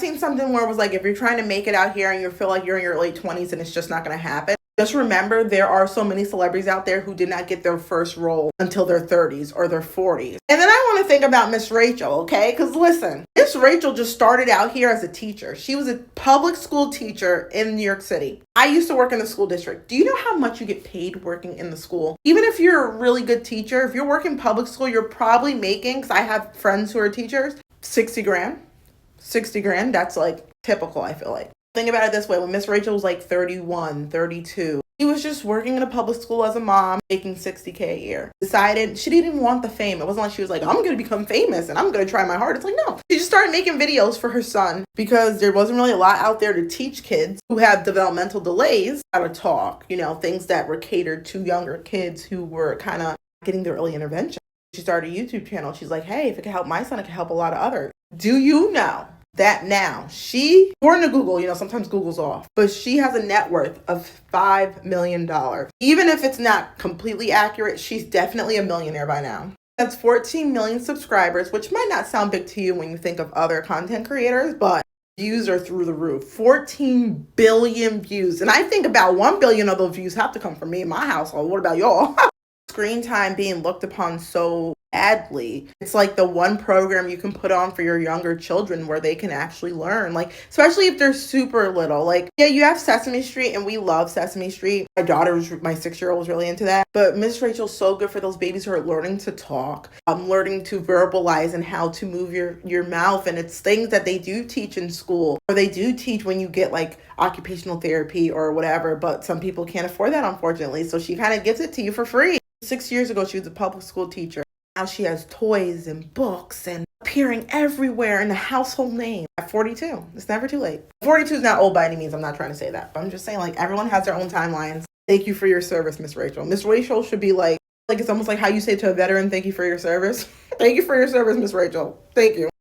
Seen something where it was like, if you're trying to make it out here and you feel like you're in your late 20s and it's just not going to happen, just remember there are so many celebrities out there who did not get their first role until their 30s or their 40s. And then I want to think about Miss Rachel, okay? Because listen, Miss Rachel just started out here as a teacher. She was a public school teacher in New York City. I used to work in the school district. Do you know how much you get paid working in the school? Even if you're a really good teacher, if you're working public school, you're probably making, because I have friends who are teachers, 60 grand. 60 grand, that's like typical, I feel like. Think about it this way, when Miss Rachel was like 31, 32, she was just working in a public school as a mom, making $60K a year. Decided she didn't even want the fame. It wasn't like she was like, I'm going to become famous and I'm going to try my hardest. Like, no. She just started making videos for her son because there wasn't really a lot out there to teach kids who have developmental delays how to talk, things that were catered to younger kids who were kind of getting their early intervention. She started a YouTube channel. She's like, hey, if it could help my son, it could help a lot of others. Do you know that now she, according to Google, sometimes Google's off, but she has a net worth of $5 million. Even if it's not completely accurate, she's definitely a millionaire by now. That's 14 million subscribers, which might not sound big to you when you think of other content creators, but views are through the roof. 14 billion views. And I think about 1 billion of those views have to come from me in my household. What about y'all? Screen time being looked upon so badly. It's like the one program you can put on for your younger children where they can actually learn, like, especially if they're super little. Like, yeah, you have Sesame Street and we love Sesame Street. My 6-year-old was really into that. But Miss Rachel's so good for those babies who are learning to talk, learning to verbalize and how to move your mouth. And it's things that they do teach in school, or they do teach when you get like occupational therapy or whatever. But some people can't afford that, unfortunately. So she kind of gives it to you for free. 6 years ago, she was a public school teacher. Now she has toys and books and appearing everywhere in the household name. At 42, it's never too late. 42 is not old by any means. I'm not trying to say that, but I'm just saying, like, everyone has their own timelines. Thank you for your service, Miss Rachel. Miss Rachel should be like it's almost like how you say to a veteran, thank you for your service. Thank you for your service, Miss Rachel. Thank you.